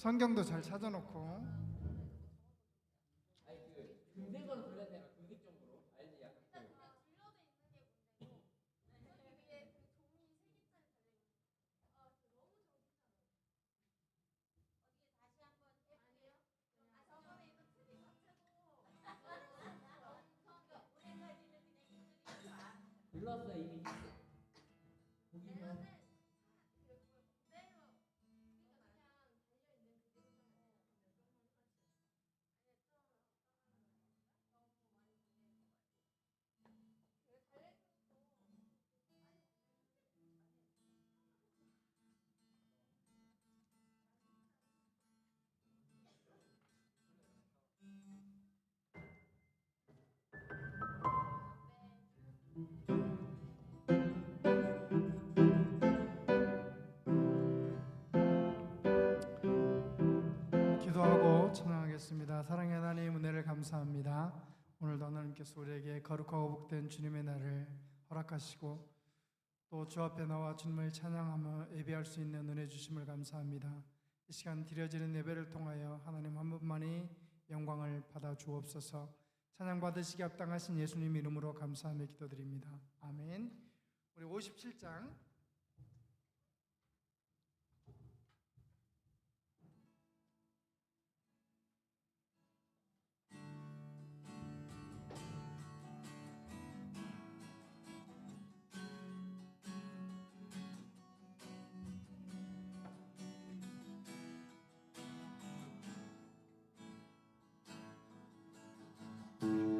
성경도 잘 찾아놓고. 금색으로 불렀잖아. 금색적으로 알지? 약간 불렀어 이미. 보기는 기도하고 찬양하겠습니다. 사랑의 하나님, 은혜를 감사합니다. 오늘도 하나님께서 우리에게 거룩하고 복된 주님의 날을 허락하시고 또 주 앞에 나와 주님을 찬양하며 예배할 수 있는 은혜 주심을 감사합니다. 이 시간 드려지는 예배를 통하여 하나님 한 분만이 영광을 받아 주옵소서. 찬양 받으시기 합당하신 예수님 이름으로 감사하며 기도드립니다. 아멘. 우리 57장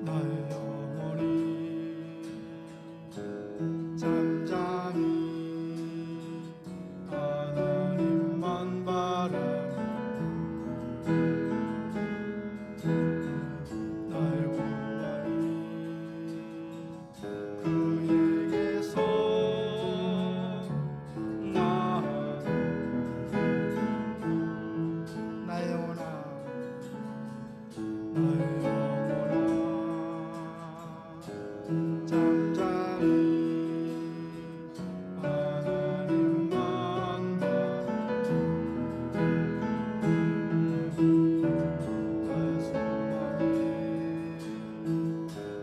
나의 영혼이 잠잠히 하나님만 바라며 나의 구원이 그에게서 나오네. 나의 영혼아, 나의 잠잠히 하나님만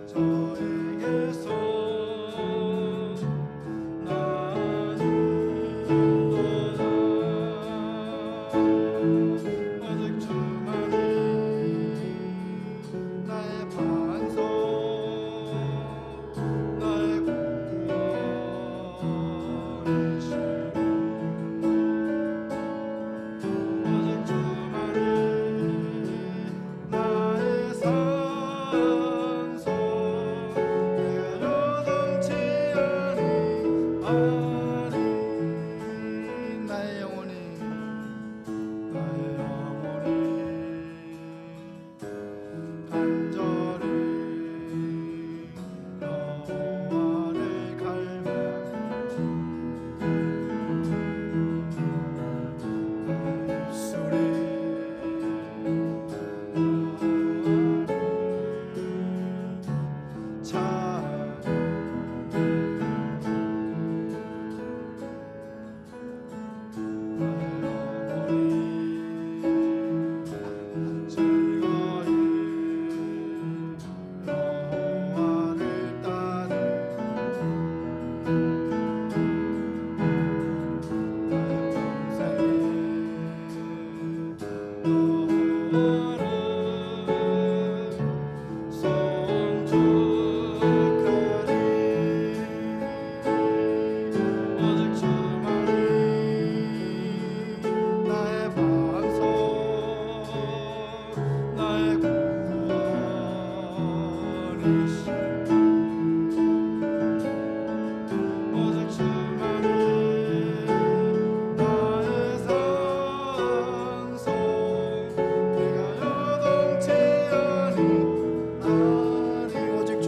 저에게서 나는도다. 오직 주만이 나의 반석, 나의 구원이시오. 오직 주만이 나의 산소, 내가 요동치 아니하리. 나의 영혼이 간절히 여호와를 갈망하며 입술이 여호와를 즐거이 여호와를 따르 오직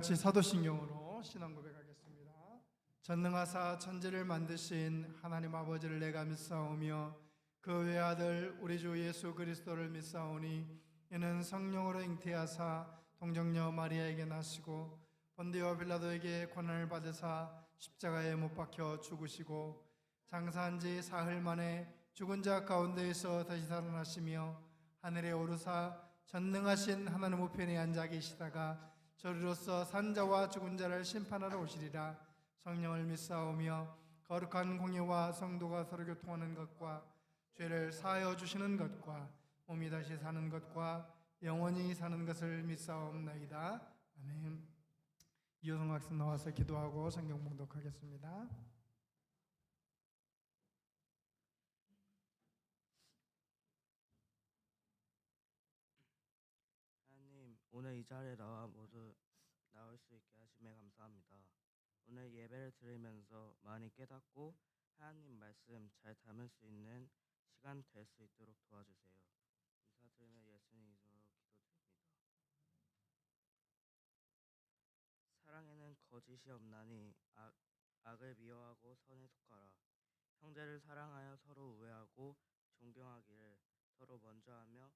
같이 사도신경으로 신앙 고백하겠습니다. 전능하사 천지를 만드신 하나님 아버지를 내가 믿사오며 그 외아들 우리 주 예수 그리스도를 믿사오니 이는 성령으로 잉태하사 동정녀 마리아에게 나시고 본디오 빌라도에게 고난을 받으사 십자가에 못 박혀 죽으시고 장사한 지 사흘 만에 죽은 자 가운데에서 다시 살아나시며 하늘에 오르사 전능하신 하나님 우편에 앉아 계시다가 저리로서 산자와 죽은 자를 심판하러 오시리라. 성령을 믿사오며 거룩한 공예와 성도가 서로 교통하는 것과 죄를 사하여 주시는 것과 몸이 다시 사는 것과 영원히 사는 것을 믿사옵나이다. 아멘. 이효성 학생 나와서 기도하고 성경 봉독하겠습니다. 하나님, 오늘 이 자리에 나와 모두 나올 수 있게 하심에 감사합니다. 오늘 예배를 드리면서 많이 깨닫고 하나님 말씀 잘 담을 수 있는 시간 될 수 있도록 도와주세요. 감사드리며 예수님 이름으로 기도드립니다. 사랑에는 거짓이 없나니 악을 미워하고 선을 속하라. 형제를 사랑하여 서로 우애하고 존경하기를 서로 먼저 하며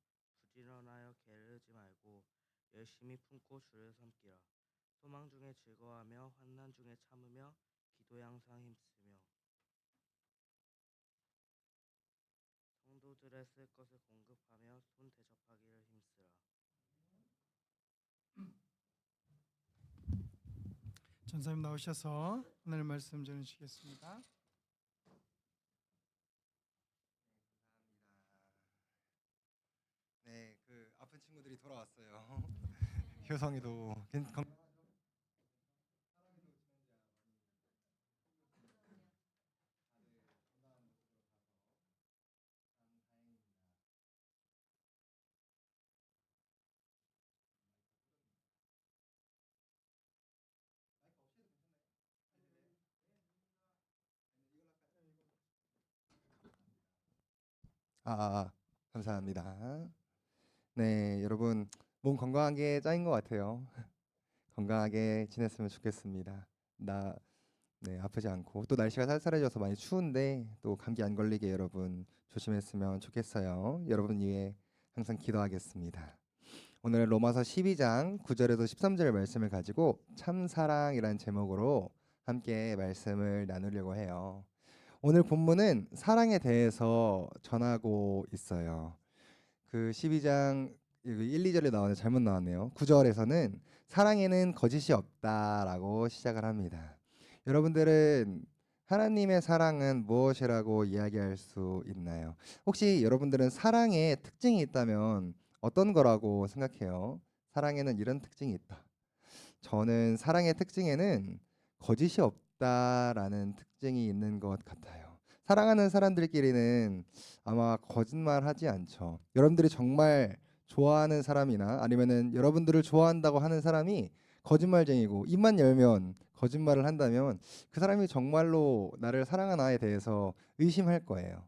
부지런하여 게으르지 말고 열심히 품고 주를 섬기라. 소망 중에 즐거워하며 환난 중에 참으며 기도에 항상 힘쓰며 성도들의 쓸 것을 공급하며 손 대접하기를 힘쓰라. 전사님 나오셔서 오늘 말씀 전해주시겠습니다. 네, 그 아픈 친구들이 돌아왔어요. 효성이도 건강하죠? 감사합니다. 네, 여러분 몸 건강한 게 짱인 것 같아요. 건강하게 지냈으면 좋겠습니다. 네, 아프지 않고 또 날씨가 쌀쌀해져서 많이 추운데 또 감기 안 걸리게 여러분 조심했으면 좋겠어요. 여러분 위해 항상 기도하겠습니다. 오늘 로마서 12장 9절에서 13절 말씀을 가지고 참사랑이라는 제목으로 함께 말씀을 나누려고 해요. 오늘 본문은 사랑에 대해서 전하고 있어요. 그 12장 1, 2절에 나오는 잘못 나왔네요. 9절에서는 사랑에는 거짓이 없다라고 시작을 합니다. 여러분들은 하나님의 사랑은 무엇이라고 이야기할 수 있나요? 혹시 여러분들은 사랑의 특징이 있다면 어떤 거라고 생각해요? 사랑에는 이런 특징이 있다. 저는 사랑의 특징에는 거짓이 없다라는 특징이 있는 것 같아요. 사랑하는 사람들끼리는 아마 거짓말하지 않죠. 여러분들이 정말 좋아하는 사람이나 아니면은 여러분들을 좋아한다고 하는 사람이 거짓말쟁이고 입만 열면 거짓말을 한다면 그 사람이 정말로 나를 사랑하나에 대해서 의심할 거예요.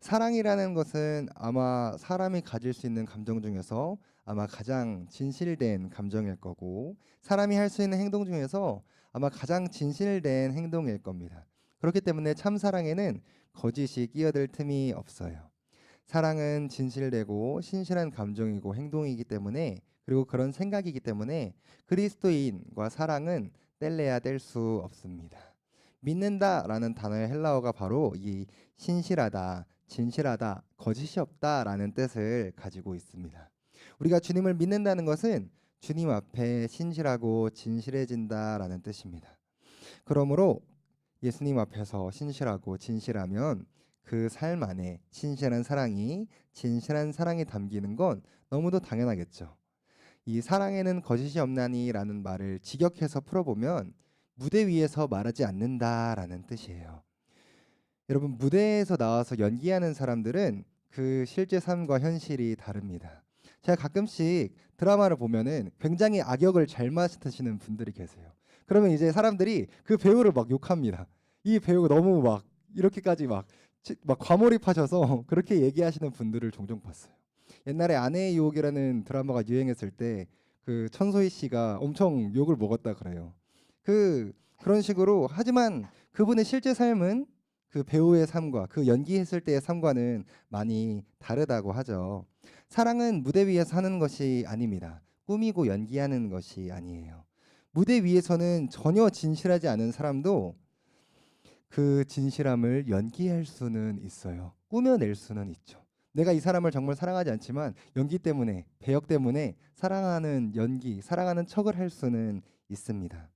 사랑이라는 것은 아마 사람이 가질 수 있는 감정 중에서 아마 가장 진실된 감정일 거고 사람이 할 수 있는 행동 중에서 아마 가장 진실된 행동일 겁니다. 그렇기 때문에 참 사랑에는 거짓이 끼어들 틈이 없어요. 사랑은 진실되고 신실한 감정이고 행동이기 때문에 그리고 그런 생각이기 때문에 그리스도인과 사랑은 뗄래야 뗄 수 없습니다. 믿는다라는 단어의 헬라어가 바로 이 신실하다, 진실하다, 거짓이 없다라는 뜻을 가지고 있습니다. 우리가 주님을 믿는다는 것은 주님 앞에 신실하고 진실해진다라는 뜻입니다. 그러므로 예수님 앞에서 신실하고 진실하면 그 삶 안에 진실한 사랑이 담기는 건 너무도 당연하겠죠. 이 사랑에는 거짓이 없나니라는 말을 직역해서 풀어보면 무대 위에서 말하지 않는다라는 뜻이에요. 여러분 무대에서 나와서 연기하는 사람들은 그 실제 삶과 현실이 다릅니다. 제가 가끔씩 드라마를 보면은 굉장히 악역을 잘 맡으시는 분들이 계세요. 그러면 이제 사람들이 그 배우를 막 욕합니다. 이 배우가 너무 막 이렇게까지 막 과몰입하셔서 그렇게 얘기하시는 분들을 종종 봤어요. 옛날에 아내의 유혹이라는 드라마가 유행했을 때 그 천소희 씨가 엄청 욕을 먹었다 그래요. 그런 식으로 하지만 그분의 실제 삶은 그 배우의 삶과 그 연기했을 때의 삶과는 많이 다르다고 하죠. 사랑은 무대 위에서 하는 것이 아닙니다. 꾸미고 연기하는 것이 아니에요. 무대 위에서는 전혀 진실하지 않은 사람도 그 진실함을 연기할 수는 있어요. 꾸며낼 수는 있죠. 내가 이 사람을 정말 사랑하지 않지만 연기 때문에, 배역 때문에 사랑하는 연기, 사랑하는 척을 할 수는 있습니다.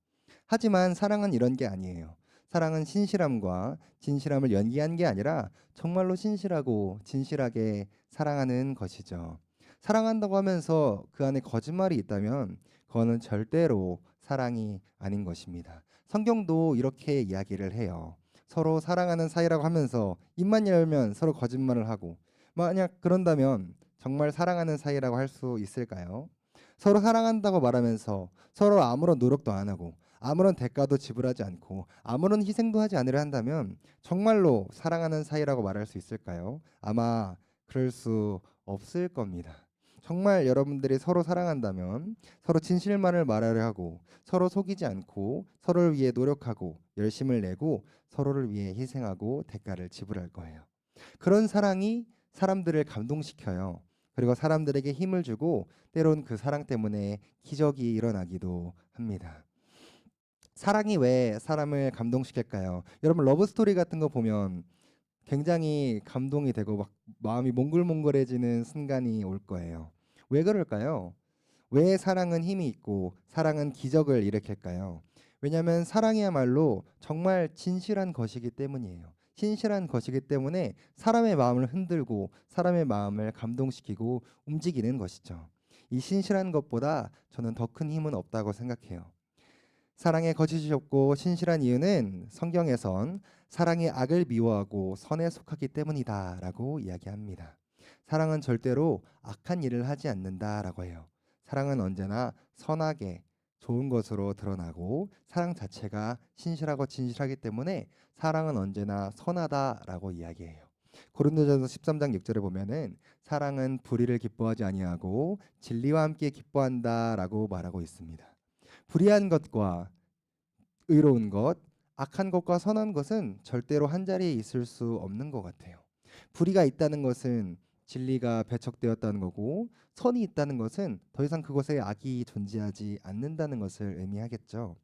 하지만 사랑은 이런 게 아니에요. 사랑은 신실함과 진실함을 연기한 게 아니라 정말로 신실하고 진실하게 사랑하는 것이죠. 사랑한다고 하면서 그 안에 거짓말이 있다면 그거는 절대로 사랑이 아닌 것입니다. 성경도 이렇게 이야기를 해요. 서로 사랑하는 사이라고 하면서 입만 열면 서로 거짓말을 하고, 만약 그런다면 정말 사랑하는 사이라고 할 수 있을까요? 서로 사랑한다고 말하면서 서로 아무런 노력도 안 하고 아무런 대가도 지불하지 않고 아무런 희생도 하지 않으려 한다면 정말로 사랑하는 사이라고 말할 수 있을까요? 아마 그럴 수 없을 겁니다. 정말 여러분들이 서로 사랑한다면 서로 진실만을 말하려 하고 서로 속이지 않고 서로를 위해 노력하고 열심을 내고 서로를 위해 희생하고 대가를 지불할 거예요. 그런 사랑이 사람들을 감동시켜요. 그리고 사람들에게 힘을 주고 때론 그 사랑 때문에 기적이 일어나기도 합니다. 사랑이 왜 사람을 감동시킬까요? 여러분 러브 스토리 같은 거 보면 굉장히 감동이 되고 막 마음이 몽글몽글해지는 순간이 올 거예요. 왜 그럴까요? 왜 사랑은 힘이 있고 사랑은 기적을 일으킬까요? 왜냐하면 사랑이야말로 정말 진실한 것이기 때문이에요. 신실한 것이기 때문에 사람의 마음을 흔들고 사람의 마음을 감동시키고 움직이는 것이죠. 이 신실한 것보다 저는 더 큰 힘은 없다고 생각해요. 사랑의 거짓이 없고 신실한 이유는 성경에선 사랑이 악을 미워하고 선에 속하기 때문이다라고 이야기합니다. 사랑은 절대로 악한 일을 하지 않는다라고 해요. 사랑은 언제나 선하게 좋은 것으로 드러나고 사랑 자체가 신실하고 진실하기 때문에 사랑은 언제나 선하다라고 이야기해요. 고린도전서 13장 6절에 보면은 사랑은 불의를 기뻐하지 아니하고 진리와 함께 기뻐한다라고 말하고 있습니다. 불의한 것과 의로운 것, 악한 것과 선한 것은 절대로 한 자리에 있을 수 없는 것 같아요. 불의가 있다는 것은 진리가 배척되었다는 거고 선이 있다는 것은 더 이상 그곳에 악이 존재하지 않는다는 것을 의미하겠죠.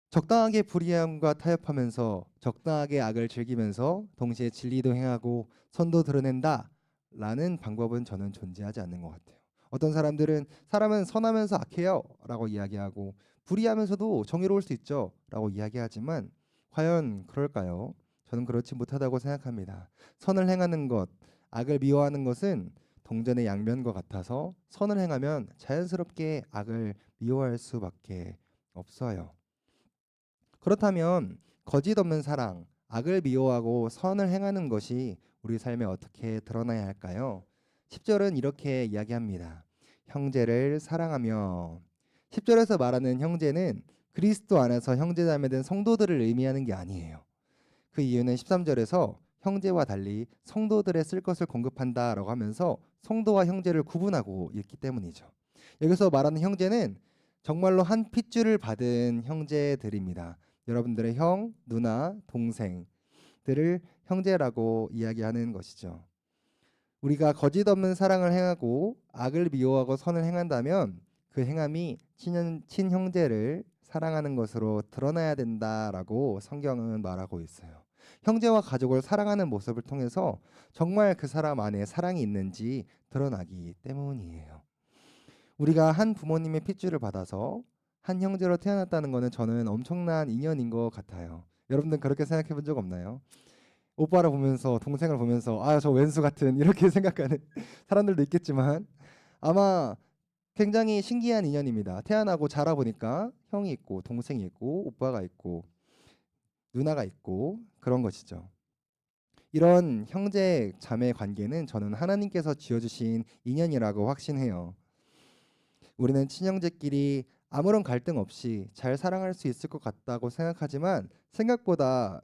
적당하게 불의함과 타협하면서 적당하게 악을 즐기면서 동시에 진리도 행하고 선도 드러낸다라는 방법은 저는 존재하지 않는 것 같아요. 어떤 사람들은 사람은 선하면서 악해요 라고 이야기하고 불의하면서도 정의로울 수 있죠 라고 이야기하지만 과연 그럴까요? 저는 그렇지 못하다고 생각합니다. 선을 행하는 것, 악을 미워하는 것은 동전의 양면과 같아서 선을 행하면 자연스럽게 악을 미워할 수밖에 없어요. 그렇다면 거짓 없는 사랑, 악을 미워하고 선을 행하는 것이 우리 삶에 어떻게 드러나야 할까요? 10절은 이렇게 이야기합니다. 형제를 사랑하며 10절에서 말하는 형제는 그리스도 안에서 형제자매된 성도들을 의미하는 게 아니에요. 그 이유는 13절에서 형제와 달리 성도들의 쓸 것을 공급한다라고 하면서 성도와 형제를 구분하고 있기 때문이죠. 여기서 말하는 형제는 정말로 한 핏줄을 받은 형제들입니다. 여러분들의 형, 누나, 동생들을 형제라고 이야기하는 것이죠. 우리가 거짓 없는 사랑을 행하고 악을 미워하고 선을 행한다면 그 행함이 친형제를 사랑하는 것으로 드러나야 된다라고 성경은 말하고 있어요. 형제와 가족을 사랑하는 모습을 통해서 정말 그 사람 안에 사랑이 있는지 드러나기 때문이에요. 우리가 한 부모님의 핏줄을 받아서 한 형제로 태어났다는 것은 저는 엄청난 인연인 것 같아요. 여러분들 그렇게 생각해 본 적 없나요? 오빠를 보면서 동생을 보면서 아, 저 왼수 같은 이렇게 생각하는 사람들도 있겠지만 아마 굉장히 신기한 인연입니다. 태어나고 자라 보니까 형이 있고 동생이 있고 오빠가 있고 누나가 있고 그런 것이죠. 이런 형제 자매 관계는 저는 하나님께서 지어주신 인연이라고 확신해요. 우리는 친형제끼리 아무런 갈등 없이 잘 사랑할 수 있을 것 같다고 생각하지만 생각보다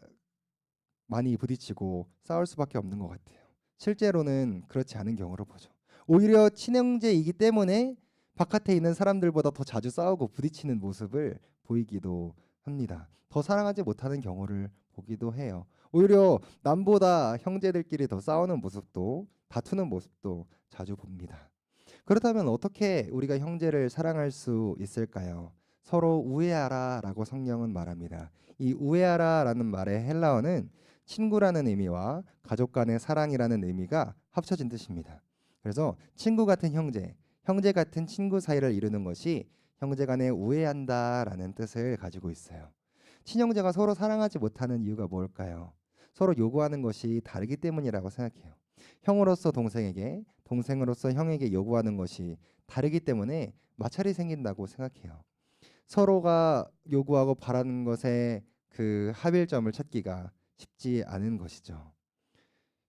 많이 부딪히고 싸울 수밖에 없는 것 같아요. 실제로는 그렇지 않은 경우로 보죠. 오히려 친형제이기 때문에 바깥에 있는 사람들보다 더 자주 싸우고 부딪히는 모습을 보이기도 합니다. 더 사랑하지 못하는 경우를 보기도 해요. 오히려 남보다 형제들끼리 더 싸우는 모습도 다투는 모습도 자주 봅니다. 그렇다면 어떻게 우리가 형제를 사랑할 수 있을까요? 서로 우애하라라고 성경은 말합니다. 이 우애하라라는 말의 헬라어는 친구라는 의미와 가족 간의 사랑이라는 의미가 합쳐진 뜻입니다. 그래서 친구 같은 형제, 형제 같은 친구 사이를 이루는 것이 형제 간에 우애한다라는 뜻을 가지고 있어요. 친형제가 서로 사랑하지 못하는 이유가 뭘까요? 서로 요구하는 것이 다르기 때문이라고 생각해요. 형으로서 동생에게, 동생으로서 형에게 요구하는 것이 다르기 때문에 마찰이 생긴다고 생각해요. 서로가 요구하고 바라는 것에 그 합일점을 찾기가 쉽지 않은 것이죠.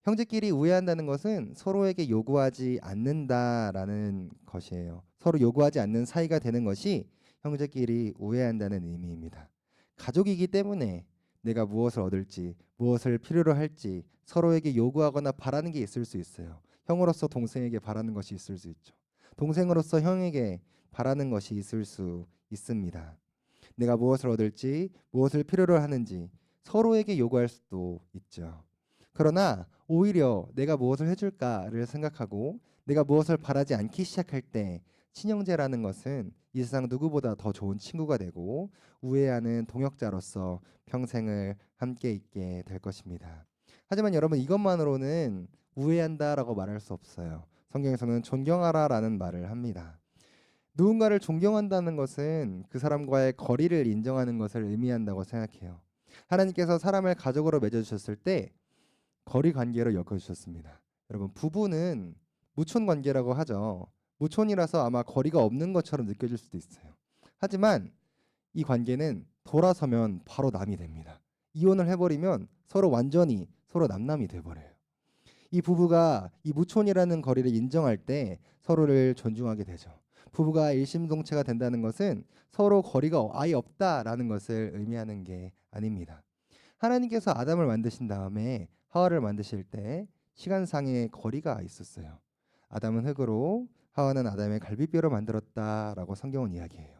형제끼리 우애한다는 것은 서로에게 요구하지 않는다라는 것이에요. 서로 요구하지 않는 사이가 되는 것이 형제끼리 우애한다는 의미입니다. 가족이기 때문에 내가 무엇을 얻을지, 무엇을 필요로 할지 서로에게 요구하거나 바라는 게 있을 수 있어요. 형으로서 동생에게 바라는 것이 있을 수 있죠. 동생으로서 형에게 바라는 것이 있을 수 있습니다. 내가 무엇을 얻을지, 무엇을 필요로 하는지 서로에게 요구할 수도 있죠. 그러나 오히려 내가 무엇을 해줄까를 생각하고 내가 무엇을 바라지 않기 시작할 때 친형제라는 것은 이 세상 누구보다 더 좋은 친구가 되고 우애하는 동역자로서 평생을 함께 있게 될 것입니다. 하지만 여러분, 이것만으로는 우애한다라고 말할 수 없어요. 성경에서는 존경하라라는 말을 합니다. 누군가를 존경한다는 것은 그 사람과의 거리를 인정하는 것을 의미한다고 생각해요. 하나님께서 사람을 가족으로 맺어주셨을 때 거리 관계로 엮어주셨습니다. 여러분, 부부는 무촌 관계라고 하죠. 무촌이라서 아마 거리가 없는 것처럼 느껴질 수도 있어요. 하지만 이 관계는 돌아서면 바로 남이 됩니다. 이혼을 해버리면 서로 완전히 서로 남남이 돼버려요. 이 부부가 이 무촌이라는 거리를 인정할 때 서로를 존중하게 되죠. 부부가 일심동체가 된다는 것은 서로 거리가 아예 없다라는 것을 의미하는 게 아닙니다. 하나님께서 아담을 만드신 다음에 하와를 만드실 때 시간상의 거리가 있었어요. 아담은 흙으로, 하와는 아담의 갈비뼈로 만들었다라고 성경은 이야기해요.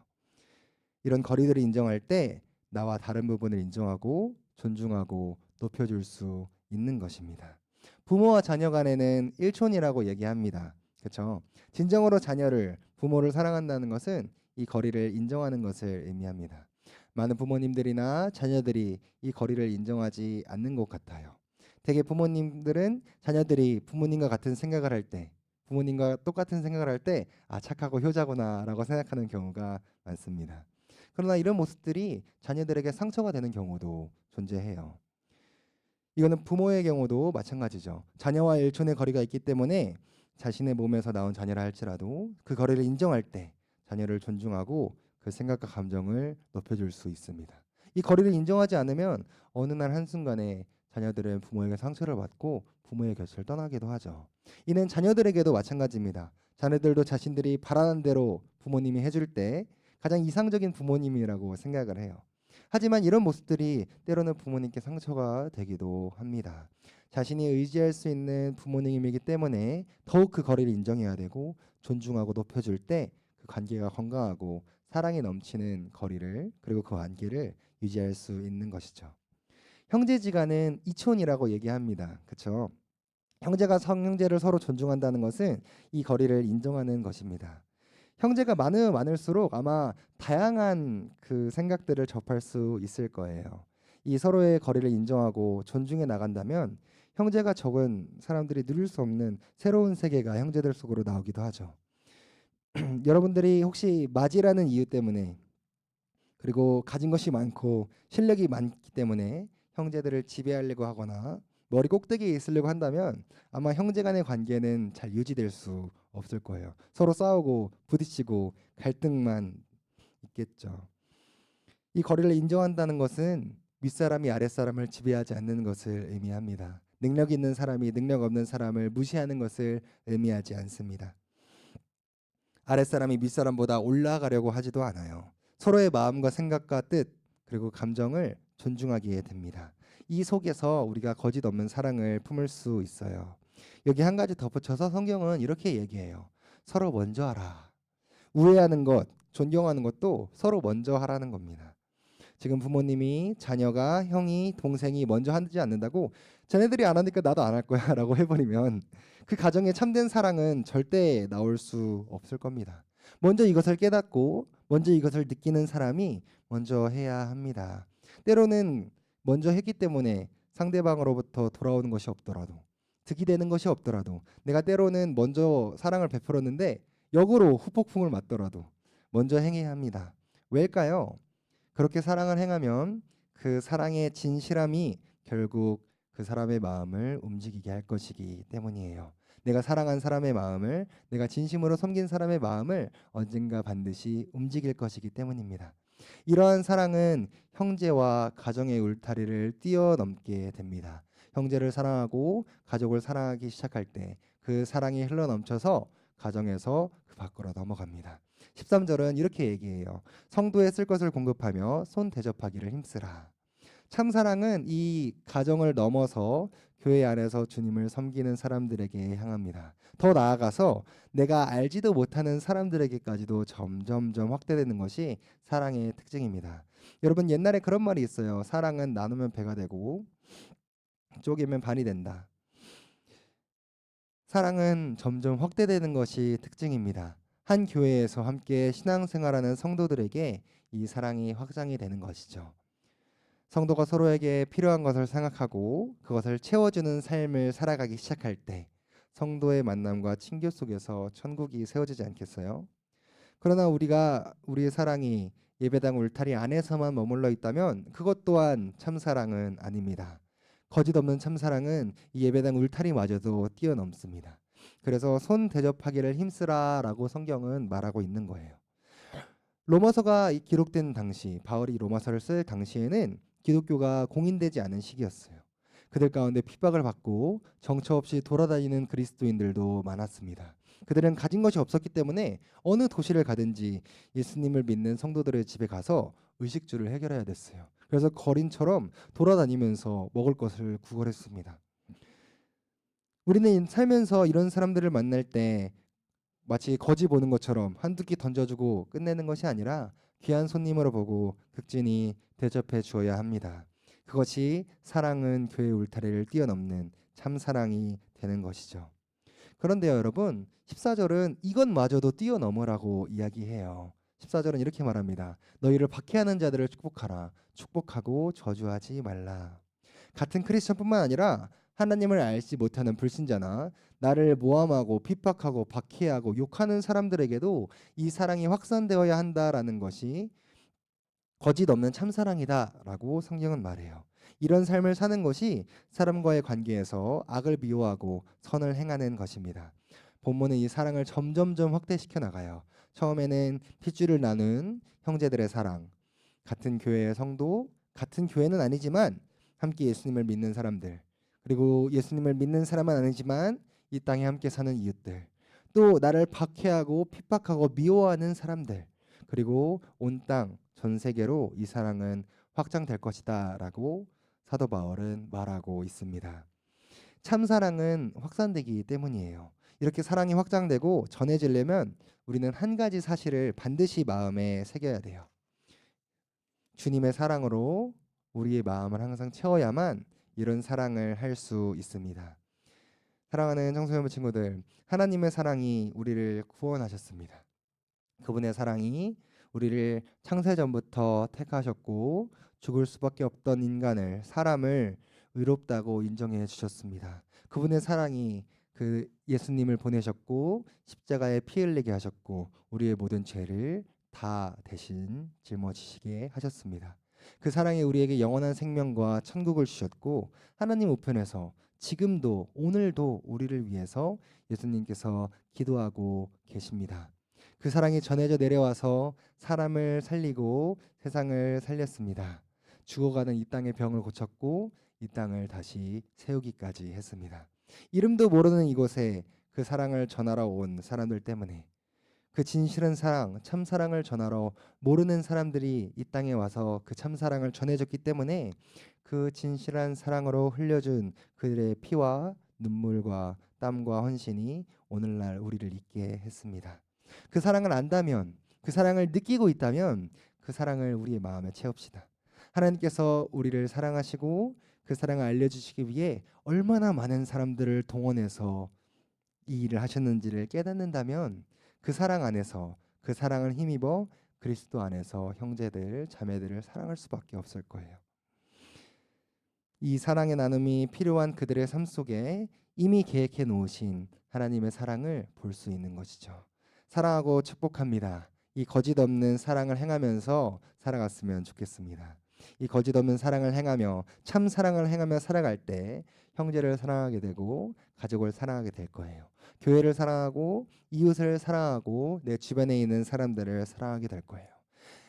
이런 거리들을 인정할 때 나와 다른 부분을 인정하고 존중하고 높여줄 수 있는 것입니다. 부모와 자녀 간에는 일촌이라고 얘기합니다. 그렇죠? 진정으로 자녀를, 부모를 사랑한다는 것은 이 거리를 인정하는 것을 의미합니다. 많은 부모님들이나 자녀들이 이 거리를 인정하지 않는 것 같아요. 대개 부모님들은 자녀들이 부모님과 같은 생각을 할 때, 부모님과 똑같은 생각을 할 때, 아, 착하고 효자구나라고 생각하는 경우가 많습니다. 그러나 이런 모습들이 자녀들에게 상처가 되는 경우도 존재해요. 이거는 부모의 경우도 마찬가지죠. 자녀와 일촌의 거리가 있기 때문에 자신의 몸에서 나온 자녀라 할지라도 그 거리를 인정할 때 자녀를 존중하고 그 생각과 감정을 높여줄 수 있습니다. 이 거리를 인정하지 않으면 어느 날 한순간에 자녀들은 부모에게 상처를 받고 부모의 곁을 떠나기도 하죠. 이는 자녀들에게도 마찬가지입니다. 자녀들도 자신들이 바라는 대로 부모님이 해줄 때 가장 이상적인 부모님이라고 생각을 해요. 하지만 이런 모습들이 때로는 부모님께 상처가 되기도 합니다. 자신이 의지할 수 있는 부모님이기 때문에 더욱 그 거리를 인정해야 되고 존중하고 높여줄 때 그 관계가 건강하고 사랑이 넘치는 거리를, 그리고 그 관계를 유지할 수 있는 것이죠. 형제지간은 이촌이라고 얘기합니다. 그렇죠? 형제가 성형제를 서로 존중한다는 것은 이 거리를 인정하는 것입니다. 형제가 많으면 많을수록 아마 다양한 그 생각들을 접할 수 있을 거예요. 이 서로의 거리를 인정하고 존중해 나간다면 형제가 적은 사람들이 누릴 수 없는 새로운 세계가 형제들 속으로 나오기도 하죠. 여러분들이 혹시 맞이라는 이유 때문에, 그리고 가진 것이 많고 실력이 많기 때문에 형제들을 지배하려고 하거나 머리 꼭대기에 있으려고 한다면 아마 형제 간의 관계는 잘 유지될 수 없을 거예요. 서로 싸우고 부딪히고 갈등만 있겠죠. 이 거리를 인정한다는 것은 윗사람이 아랫사람을 지배하지 않는 것을 의미합니다. 능력 있는 사람이 능력 없는 사람을 무시하는 것을 의미하지 않습니다. 아랫사람이 윗사람보다 올라가려고 하지도 않아요. 서로의 마음과 생각과 뜻, 그리고 감정을 존중하게 됩니다. 이 속에서 우리가 거짓 없는 사랑을 품을 수 있어요. 여기 한 가지 덧붙여서 성경은 이렇게 얘기해요. 서로 먼저 하라. 우애하는 것, 존경하는 것도 서로 먼저 하라는 겁니다. 지금 부모님이 자녀가 형이 동생이 먼저 하지 않는다고 쟤네들이 안 하니까 나도 안 할 거야 라고 해버리면 그 가정의 참된 사랑은 절대 나올 수 없을 겁니다. 먼저 이것을 깨닫고 먼저 이것을 느끼는 사람이 먼저 해야 합니다. 때로는 먼저 했기 때문에 상대방으로부터 돌아오는 것이 없더라도 득이 되는 것이 없더라도 내가 때로는 먼저 사랑을 베풀었는데 역으로 후폭풍을 맞더라도 먼저 행해야 합니다. 왜일까요? 그렇게 사랑을 행하면 그 사랑의 진실함이 결국 그 사람의 마음을 움직이게 할 것이기 때문이에요. 내가 사랑한 사람의 마음을, 내가 진심으로 섬긴 사람의 마음을 언젠가 반드시 움직일 것이기 때문입니다. 이러한 사랑은 형제와 가정의 울타리를 뛰어넘게 됩니다. 형제를 사랑하고 가족을 사랑하기 시작할 때 그 사랑이 흘러넘쳐서 가정에서 그 밖으로 넘어갑니다. 13절은 이렇게 얘기해요. 성도에 쓸 것을 공급하며 손 대접하기를 힘쓰라. 참사랑은 이 가정을 넘어서 교회 안에서 주님을 섬기는 사람들에게 향합니다. 더 나아가서 내가 알지도 못하는 사람들에게까지도 점점점 확대되는 것이 사랑의 특징입니다. 여러분 옛날에 그런 말이 있어요. 사랑은 나누면 배가 되고 쪼개면 반이 된다. 사랑은 점점 확대되는 것이 특징입니다. 한 교회에서 함께 신앙생활하는 성도들에게 이 사랑이 확장이 되는 것이죠. 성도가 서로에게 필요한 것을 생각하고 그것을 채워주는 삶을 살아가기 시작할 때 성도의 만남과 친교 속에서 천국이 세워지지 않겠어요? 그러나 우리의 사랑이 예배당 울타리 안에서만 머물러 있다면 그것 또한 참사랑은 아닙니다. 거짓 없는 참사랑은 이 예배당 울타리마저도 뛰어넘습니다. 그래서 손 대접하기를 힘쓰라라고 성경은 말하고 있는 거예요. 로마서가 기록된 당시, 바울이 로마서를 쓸 당시에는 기독교가 공인되지 않은 시기였어요. 그들 가운데 핍박을 받고 정처 없이 돌아다니는 그리스도인들도 많았습니다. 그들은 가진 것이 없었기 때문에 어느 도시를 가든지 예수님을 믿는 성도들의 집에 가서 의식주를 해결해야 됐어요. 그래서 거린처럼 돌아다니면서 먹을 것을 구걸했습니다. 우리는 살면서 이런 사람들을 만날 때 마치 거지 보는 것처럼 한두 끼 던져주고 끝내는 것이 아니라 귀한 손님으로 보고 극진히 대접해 주어야 합니다. 그것이 사랑은 교회 울타리를 뛰어넘는 참사랑이 되는 것이죠. 그런데요 여러분 14절은 이것마저도 뛰어넘으라고 이야기해요. 14절은 이렇게 말합니다. 너희를 박해하는 자들을 축복하라. 축복하고 저주하지 말라. 같은 크리스천뿐만 아니라 하나님을 알지 못하는 불신자나 나를 모함하고 핍박하고 박해하고 욕하는 사람들에게도 이 사랑이 확산되어야 한다라는 것이 거짓 없는 참사랑이다라고 성경은 말해요. 이런 삶을 사는 것이 사람과의 관계에서 악을 미워하고 선을 행하는 것입니다. 본문은 이 사랑을 점점점 확대시켜 나가요. 처음에는 핏줄을 나눈 형제들의 사랑, 같은 교회의 성도, 같은 교회는 아니지만 함께 예수님을 믿는 사람들, 그리고 예수님을 믿는 사람은 아니지만 이 땅에 함께 사는 이웃들, 또 나를 박해하고 핍박하고 미워하는 사람들, 그리고 온 땅, 전 세계로 이 사랑은 확장될 것이다라고 사도 바울은 말하고 있습니다. 참 사랑은 확산되기 때문이에요. 이렇게 사랑이 확장되고 전해지려면 우리는 한 가지 사실을 반드시 마음에 새겨야 돼요. 주님의 사랑으로 우리의 마음을 항상 채워야만 이런 사랑을 할 수 있습니다. 사랑하는 청소년부 친구들, 하나님의 사랑이 우리를 구원하셨습니다. 그분의 사랑이 우리를 창세전부터 택하셨고 죽을 수밖에 없던 인간을, 사람을 의롭다고 인정해 주셨습니다. 그분의 사랑이 그 예수님을 보내셨고 십자가에 피 흘리게 하셨고 우리의 모든 죄를 다 대신 짊어지시게 하셨습니다. 그 사랑이 우리에게 영원한 생명과 천국을 주셨고 하나님 우편에서 지금도 오늘도 우리를 위해서 예수님께서 기도하고 계십니다. 그 사랑이 전해져 내려와서 사람을 살리고 세상을 살렸습니다. 죽어가는 이 땅의 병을 고쳤고 이 땅을 다시 세우기까지 했습니다. 이름도 모르는 이곳에 그 사랑을 전하러 온 사람들 때문에, 그 진실한 사랑, 참사랑을 전하러 모르는 사람들이 이 땅에 와서 그 참사랑을 전해줬기 때문에 그 진실한 사랑으로 흘려준 그들의 피와 눈물과 땀과 헌신이 오늘날 우리를 있게 했습니다. 그 사랑을 안다면, 그 사랑을 느끼고 있다면 그 사랑을 우리의 마음에 채웁시다. 하나님께서 우리를 사랑하시고 그 사랑을 알려주시기 위해 얼마나 많은 사람들을 동원해서 이 일을 하셨는지를 깨닫는다면 그 사랑 안에서 그 사랑을 힘입어 그리스도 안에서 형제들, 자매들을 사랑할 수밖에 없을 거예요. 이 사랑의 나눔이 필요한 그들의 삶 속에 이미 계획해 놓으신 하나님의 사랑을 볼 수 있는 것이죠. 사랑하고 축복합니다. 이 거짓 없는 사랑을 행하면서 살아갔으면 좋겠습니다. 이 거짓 없는 사랑을 행하며 참 사랑을 행하며 살아갈 때 형제를 사랑하게 되고 가족을 사랑하게 될 거예요. 교회를 사랑하고 이웃을 사랑하고 내 주변에 있는 사람들을 사랑하게 될 거예요.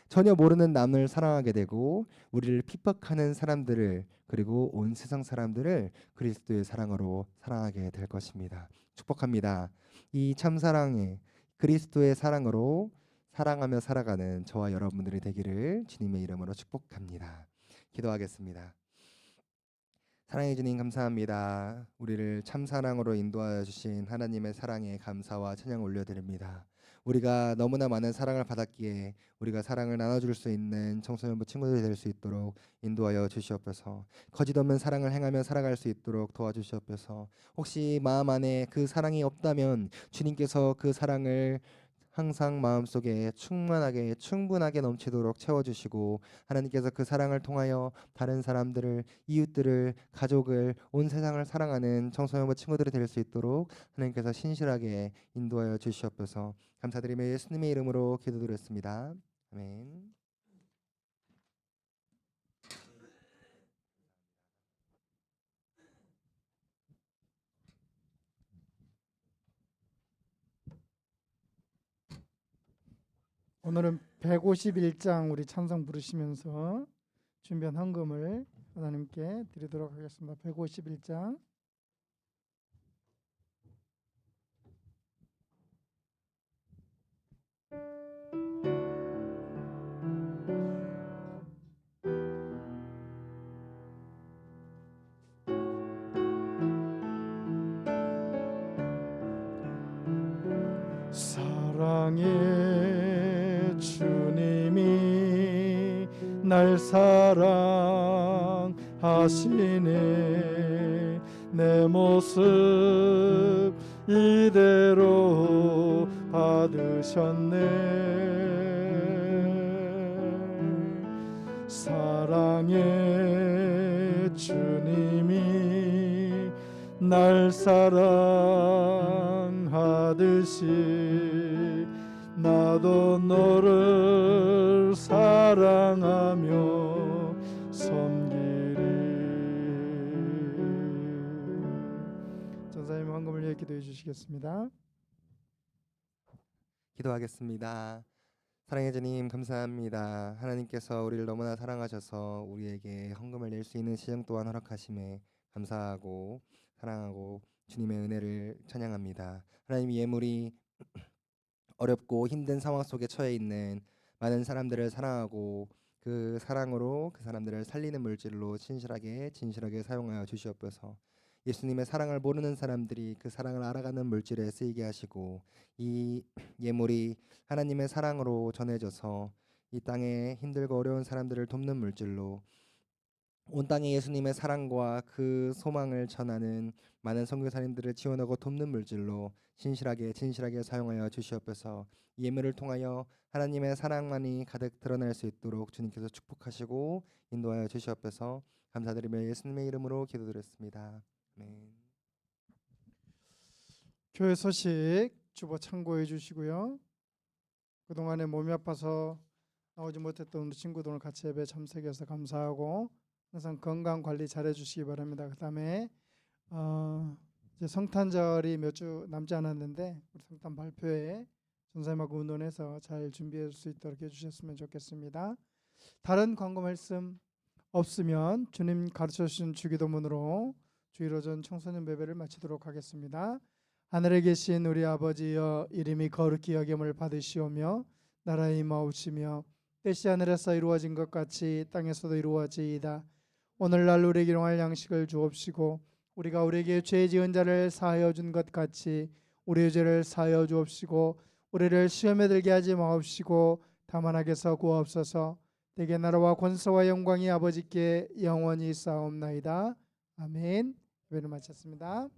전혀 모르는 남을 사랑하게 되고 우리를 핍박하는 사람들을 그리고 온 세상 사람들을 그리스도의 사랑으로 사랑하게 될 것입니다. 축복합니다. 이 참 사랑에 그리스도의 사랑으로 사랑하며 살아가는 저와 여러분들이 되기를 주님의 이름으로 축복합니다. 기도하겠습니다. 사랑해 주님 감사합니다. 우리를 참 사랑으로 인도하여 주신 하나님의 사랑에 감사와 찬양 올려드립니다. 우리가 너무나 많은 사랑을 받았기에 우리가 사랑을 나눠줄 수 있는 청소년부 친구들이 될 수 있도록 인도하여 주시옵소서. 거짓 없는 사랑을 행하며 살아갈 수 있도록 도와주시옵소서. 혹시 마음 안에 그 사랑이 없다면 주님께서 그 사랑을 항상 마음속에 충분하게 넘치도록 채워주시고 하나님께서 그 사랑을 통하여 다른 사람들을, 이웃들을, 가족을, 온 세상을 사랑하는 청소년부 친구들이 될 수 있도록 하나님께서 신실하게 인도하여 주시옵소서. 감사드리며 예수님의 이름으로 기도드렸습니다. 아멘. 오늘은 151장 우리 찬송 부르시면서 준비한 헌금을 하나님께 드리도록 하겠습니다. 151장. 사랑의 주님이 날 사랑하시네. 내 모습 이대로 받으셨네. 사랑의 주님이 날 사랑하듯이 나도 너를 사랑하며 섬기리. 전사님 헌금을 위해 기도해 주시겠습니다. 기도하겠습니다. 사랑해 주님 감사합니다. 하나님께서 우리를 너무나 사랑하셔서 우리에게 헌금을 낼 수 있는 시정 또한 허락하심에 감사하고 사랑하고 주님의 은혜를 찬양합니다. 하나님, 예물이 어렵고 힘든 상황 속에 처해 있는 많은 사람들을 사랑하고 그 사랑으로 그 사람들을 살리는 물질로 진실하게 사용하여 주시옵소서. 예수님의 사랑을 모르는 사람들이 그 사랑을 알아가는 물질에 쓰이게 하시고 이 예물이 하나님의 사랑으로 전해져서 이 땅에 힘들고 어려운 사람들을 돕는 물질로 온 땅에 예수님의 사랑과 그 소망을 전하는 많은 선교사님들을 지원하고 돕는 물질로 진실하게 사용하여 주시옵소서. 이 예물을 통하여 하나님의 사랑만이 가득 드러날 수 있도록 주님께서 축복하시고 인도하여 주시옵소서. 감사드리며 예수님의 이름으로 기도드렸습니다. 아멘. 교회 소식 주보 참고해 주시고요. 그동안에 몸이 아파서 나오지 못했던 우리 친구들 같이 예배 참석해서 감사하고 항상 건강 관리 잘해 주시기 바랍니다. 그다음에 이제 성탄절이 몇 주 남지 않았는데 우리 성탄 발표회 전사님하고 의논해서 잘 준비할 수 있도록 해주셨으면 좋겠습니다. 다른 광고 말씀 없으면 주님 가르쳐 주신 주기도문으로 주일오전 청소년 예배를 마치도록 하겠습니다. 하늘에 계신 우리 아버지여, 이름이 거룩히 여김을 받으시오며 나라의 임하옵시며 뜻이 하늘에서 이루어진 것 같이 땅에서도 이루어지이다. 오늘날 우리에게 일용할 양식을 주옵시고 우리가 우리에게 죄 지은 자를 사하여 준 것 같이 우리의 죄를 사하여 주옵시고 우리를 시험에 들게 하지 마옵시고 다만 악에서 구하옵소서. 대개 나라와 권세와 영광이 아버지께 영원히 있사옵나이다. 아멘. 예배를 마쳤습니다.